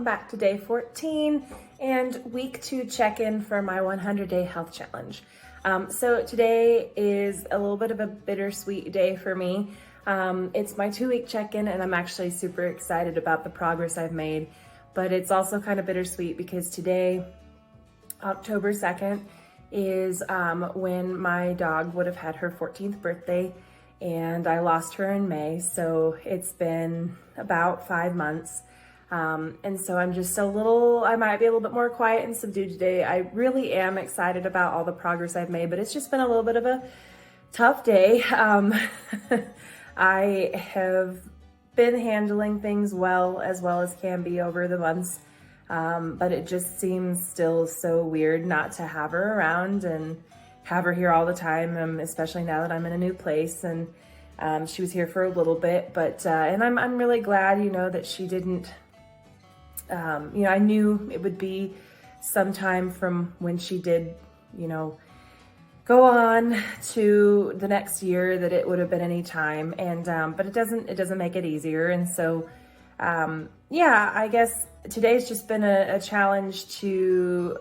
welcome back to day 14 and week 2 check-in for my 100-day health challenge. So today is a little bit of a bittersweet day for me. It's my 2-week check-in and I'm actually super excited about the progress I've made, but it's also kind of bittersweet because today, October 2nd, is when my dog would have had her 14th birthday, and I lost her in May, so it's been about 5 months. And so I'm just I might be a little bit more quiet and subdued today. I really am excited about all the progress I've made, but it's just been a little bit of a tough day. I have been handling things as well as can be over the months. But it just seems still so weird not to have her around and have her here all the time, especially now that I'm in a new place. And she was here for a little bit, but and I'm really glad, that she didn't. I knew it would be some time from when she did, go on to the next year, that it would have been any time. And but it doesn't make it easier. And so I guess today's just been a challenge to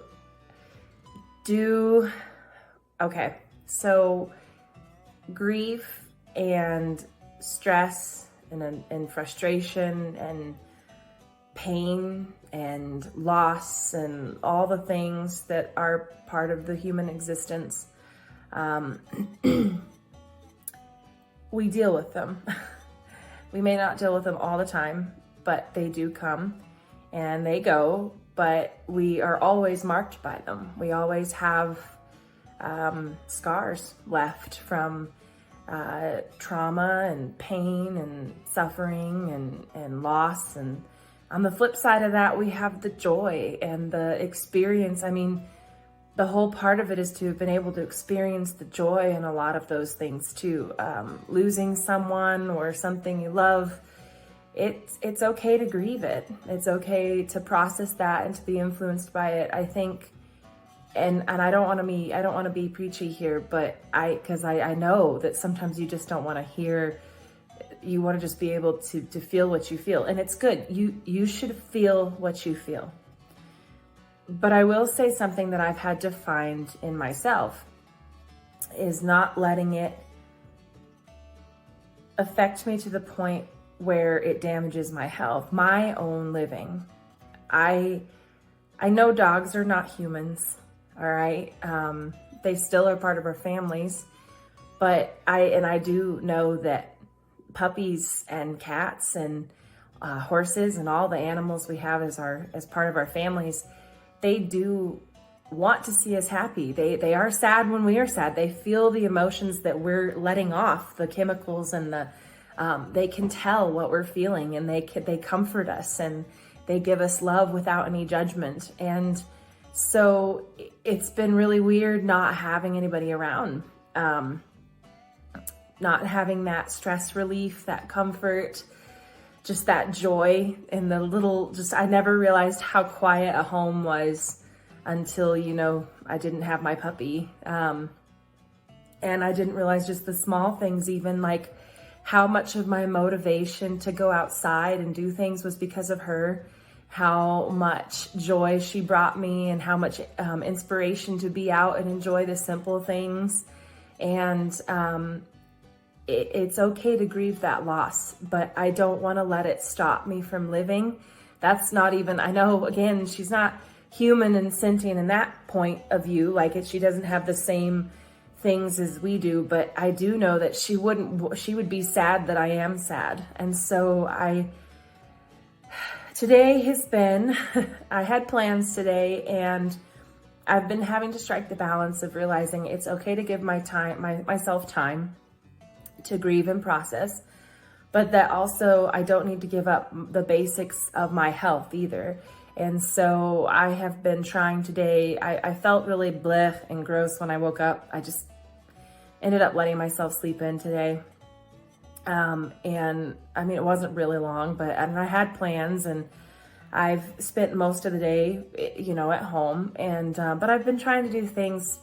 do. Okay, so grief and stress and frustration and pain and loss and all the things that are part of the human existence, we deal with them. We may not deal with them all the time, but they do come and they go, but we are always marked by them. We always have scars left from trauma and pain and suffering and loss. And on the flip side of that, we have the joy and the experience. I mean, the whole part of it is to have been able to experience the joy in a lot of those things too. Losing someone or something you love, it's okay to grieve it. It's okay to process that and to be influenced by it. I think, and I don't want to be preachy here, but because I know that sometimes you just don't want to hear. You want to just be able to feel what you feel, and it's good. You should feel what you feel. But I will say something that I've had to find in myself is not letting it affect me to the point where it damages my health, my own living. I know dogs are not humans, all right? They still are part of our families, but I do know that puppies and cats and horses and all the animals we have as part of our families, they do want to see us happy. They are sad when we are sad. They feel the emotions that we're letting off, the chemicals and they can tell what we're feeling, and they comfort us and they give us love without any judgment. And so it's been really weird not having anybody around, not having that stress relief, that comfort, just that joy and I never realized how quiet a home was until, I didn't have my puppy. And I didn't realize just the small things, even like how much of my motivation to go outside and do things was because of her, how much joy she brought me and how much inspiration to be out and enjoy the simple things. And it's okay to grieve that loss, but I don't want to let it stop me from living. That's not even, I know, again, she's not human and sentient in that point of view, she doesn't have the same things as we do, but I do know that she would be sad that I am sad. And so today has been, I had plans today, and I've been having to strike the balance of realizing it's okay to give myself time to grieve and process, but that also I don't need to give up the basics of my health either. And so I have been trying today. I felt really bleh and gross when I woke up. I just ended up letting myself sleep in today. And I mean, it wasn't really long, but I had plans, and I've spent most of the day, at home. And but I've been trying to do things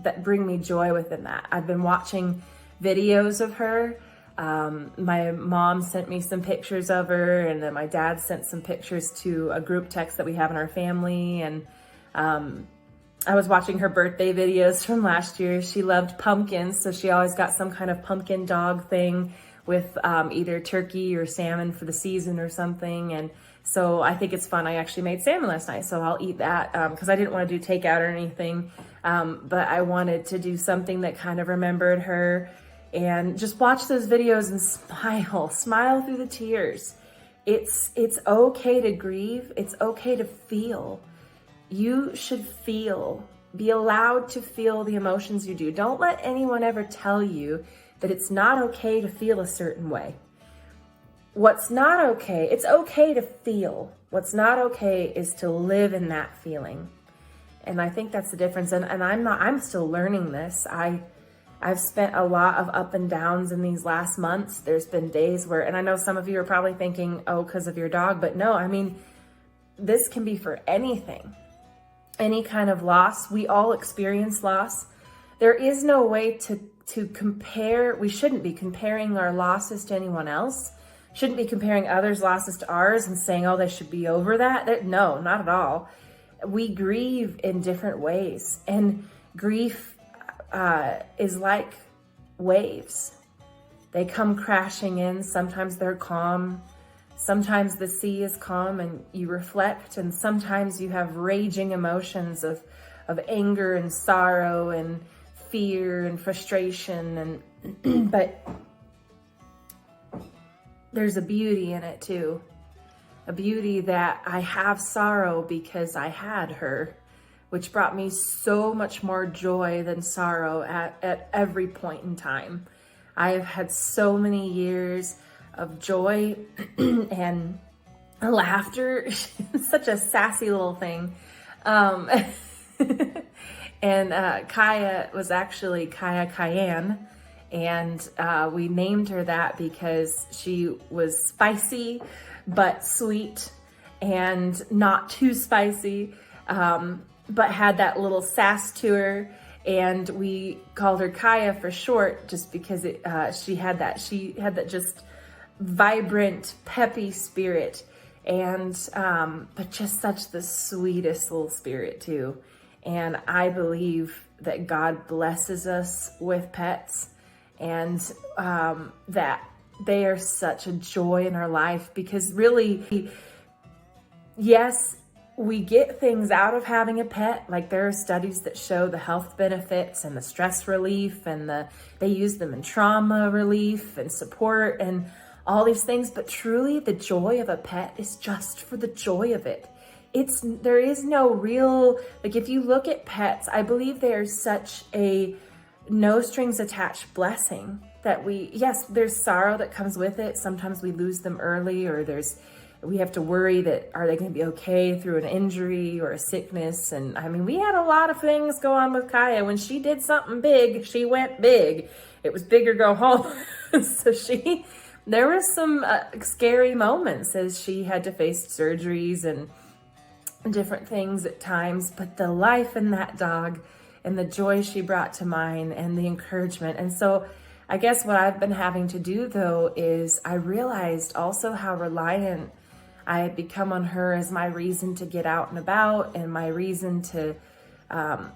that bring me joy within that. I've been watching videos of her My mom sent me some pictures of her, and then my dad sent some pictures to a group text that we have in our family. And I was watching her birthday videos from last year. She loved pumpkins, so she always got some kind of pumpkin dog thing with either turkey or salmon for the season or something. And so I think it's fun. I actually made salmon last night, so I'll eat that because I didn't want to do takeout or anything. But I wanted to do something that kind of remembered her, and just watch those videos and smile through the tears. It's okay to grieve. It's okay to feel. You should feel, be allowed to feel the emotions you do. Don't let anyone ever tell you that it's not okay to feel a certain way. What's not okay, it's okay to feel. What's not okay is to live in that feeling. And I think that's the difference. And I'm still learning this. I've spent a lot of up and downs in these last months. There's been days where, and I know some of you are probably thinking, oh, because of your dog, but no, I mean, this can be for anything, any kind of loss. We all experience loss. There is no way to compare. We shouldn't be comparing our losses to anyone else. Shouldn't be comparing others' losses to ours and saying, oh, they should be over that. No, not at all. We grieve in different ways, and grief is like waves. They come crashing in. Sometimes they're calm. Sometimes the sea is calm and you reflect, and sometimes you have raging emotions of anger and sorrow and fear and frustration, and but there's a beauty in it too. A beauty that I have sorrow because I had her, which brought me so much more joy than sorrow at every point in time. I have had so many years of joy and laughter. Such a sassy little thing. And Caya was actually Cayenne. And we named her that because she was spicy, but sweet, and not too spicy, but had that little sass to her. And we called her Caya for short, just because she had that just vibrant, peppy spirit, and but just such the sweetest little spirit too. And I believe that God blesses us with pets, and that they are such a joy in our life, because really, yes, we get things out of having a pet. Like, there are studies that show the health benefits and the stress relief, and they use them in trauma relief and support and all these things. But truly, the joy of a pet is just for the joy of it. There is no real, like, if you look at pets, I believe they are such a no strings attached blessing that yes, there's sorrow that comes with it. Sometimes we lose them early, or we have to worry that, are they going to be okay through an injury or a sickness? And I mean, we had a lot of things go on with Caya. When she did something big, she went big. It was big or go home. So there were some scary moments as she had to face surgeries and different things at times, but the life in that dog and the joy she brought to mine and the encouragement. And so I guess what I've been having to do, though, is I realized also how reliant I had become on her as my reason to get out and about, and my reason to have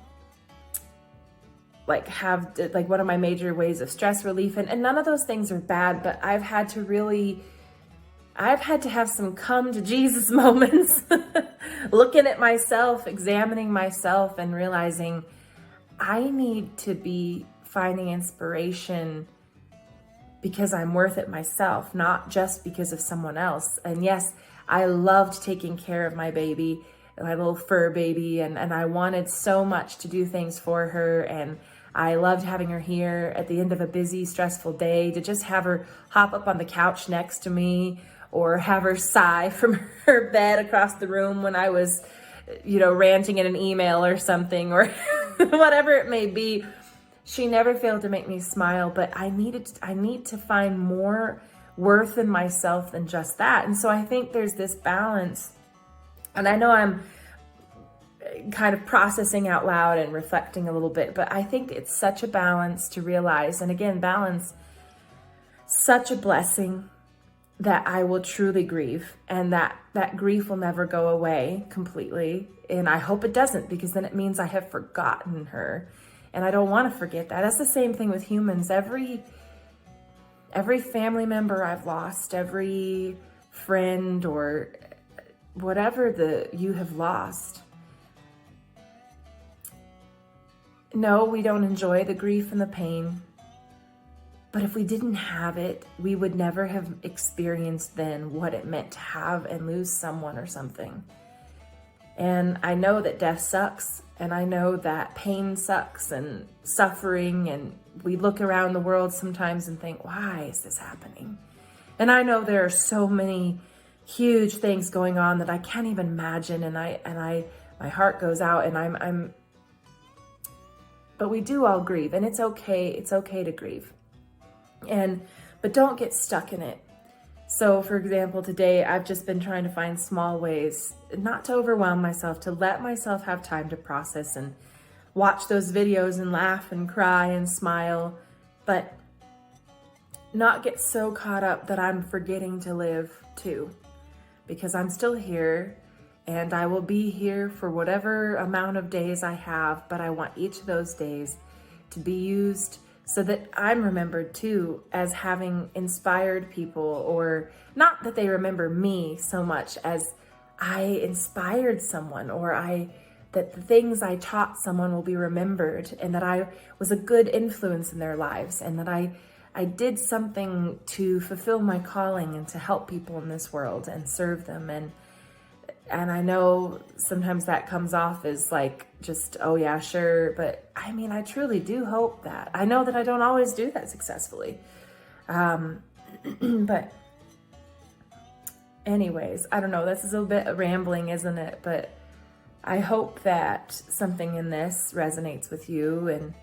one of my major ways of stress relief. And none of those things are bad, but I've had to have some come to Jesus moments, looking at myself, examining myself, and realizing I need to be finding inspiration because I'm worth it myself, not just because of someone else. And yes, I loved taking care of my baby, my little fur baby, and I wanted so much to do things for her. And I loved having her here at the end of a busy, stressful day, to just have her hop up on the couch next to me, or have her sigh from her bed across the room when I was, ranting in an email or something, or whatever it may be. She never failed to make me smile, but I need to find more worth in myself than just that. And so I think there's this balance, and I know I'm kind of processing out loud and reflecting a little bit, but I think it's such a balance to realize. And again, balance such a blessing that I will truly grieve, and that grief will never go away completely. And I hope it doesn't, because then it means I have forgotten her. And I don't want to forget that. That's the same thing with humans. Every family member I've lost, every friend or whatever you have lost. No, we don't enjoy the grief and the pain. But if we didn't have it, we would never have experienced then what it meant to have and lose someone or something. And I know that death sucks, and I know that pain sucks and suffering, and we look around the world sometimes and think, why is this happening? And I know there are so many huge things going on that I can't even imagine, and my heart goes out, and but we do all grieve, and it's okay to grieve. But don't get stuck in it. So for example, today I've just been trying to find small ways not to overwhelm myself, to let myself have time to process and watch those videos and laugh and cry and smile, but not get so caught up that I'm forgetting to live too, because I'm still here and I will be here for whatever amount of days I have, but I want each of those days to be used so that I'm remembered too as having inspired people, or not that they remember me so much as I inspired someone, or that the things I taught someone will be remembered, and that I was a good influence in their lives, and that I did something to fulfill my calling and to help people in this world and serve them. And I know sometimes that comes off as like just, oh yeah, sure. But I mean, I truly do hope that. I know that I don't always do that successfully. But anyways, I don't know. This is a bit rambling, isn't it? But I hope that something in this resonates with you, and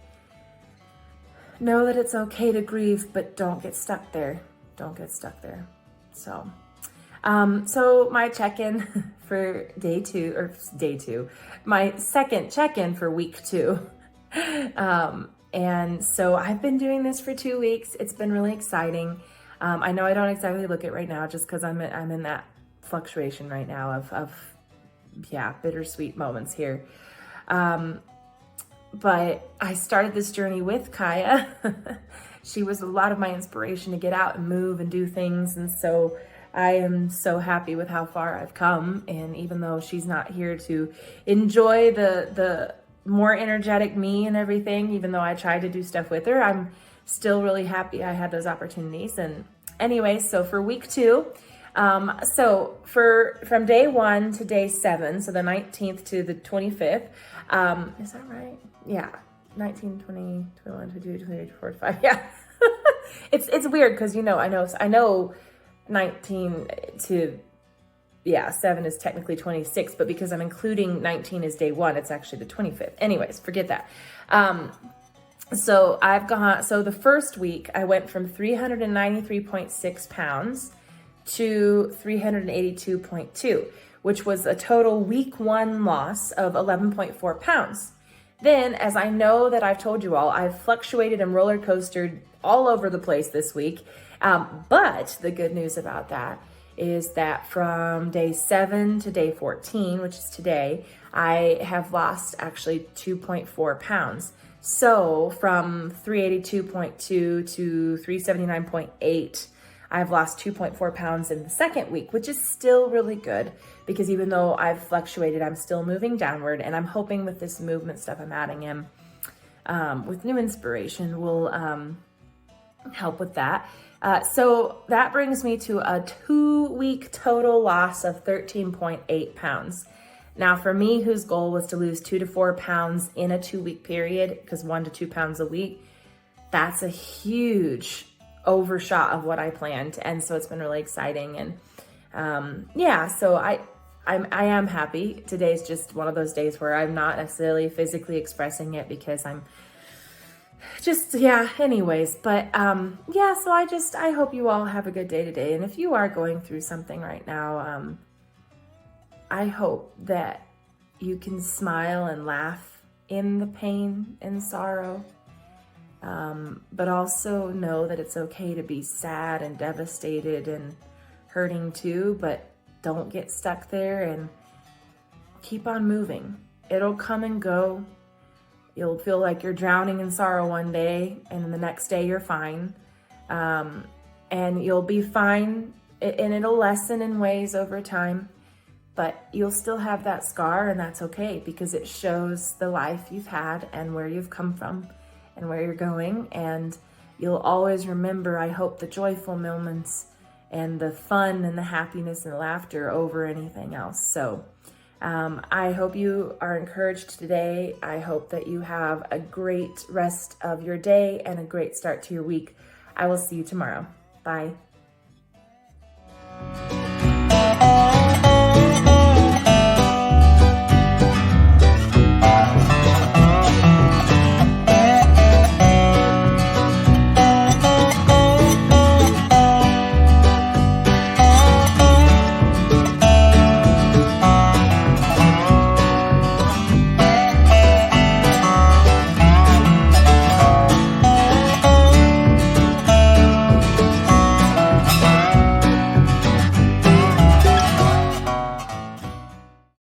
know that it's okay to grieve, but don't get stuck there. Don't get stuck there. So my check-in for day two, my second check-in for week 2. And so I've been doing this for 2 weeks. It's been really exciting. I know I don't exactly look it right now, just because I'm in that fluctuation right now of bittersweet moments here. But I started this journey with Caya. She was a lot of my inspiration to get out and move and do things. And so I am so happy with how far I've come. And even though she's not here to enjoy the more energetic me and everything, even though I tried to do stuff with her, I'm still really happy I had those opportunities. And anyway, so for week 2, from day 1 to day 7, so the 19th to the 25th, is that right? Yeah. 19, 20, 21, 22, 23, 24, 25. Yeah. It's weird because, I know 19 to 7 is technically 26, but because I'm including 19 as day 1, it's actually the 25th. Anyways, forget that. So the first week I went from 393.6 pounds to 382.2, which was a total week 1 loss of 11.4 pounds. Then, as I know that I've told you all, I've fluctuated and roller coastered all over the place this week. But the good news about that is that from day 7 to day 14, which is today, I have lost actually 2.4 pounds. So from 382.2 to 379.8, I've lost 2.4 pounds in the second week, which is still really good, because even though I've fluctuated, I'm still moving downward. And I'm hoping with this movement stuff I'm adding in, with new inspiration, will help with that. So that brings me to a 2-week total loss of 13.8 pounds. Now for me, whose goal was to lose 2 to 4 pounds in a 2-week period, because 1 to 2 pounds a week, that's a huge overshot of what I planned. And so it's been really exciting. And so I am happy. Today's just one of those days where I'm not necessarily physically expressing it because I'm just, anyways. But so I hope you all have a good day today. And if you are going through something right now, I hope that you can smile and laugh in the pain and sorrow. But also know that it's okay to be sad and devastated and hurting too, but don't get stuck there and keep on moving. It'll come and go. You'll feel like you're drowning in sorrow one day, and then the next day you're fine. And you'll be fine, and it'll lessen in ways over time, but you'll still have that scar, and that's okay, because it shows the life you've had and where you've come from and where you're going. And you'll always remember, I hope, the joyful moments and the fun and the happiness and laughter over anything else. So I hope you are encouraged today. I hope that you have a great rest of your day and a great start to your week. I will see you tomorrow. Bye.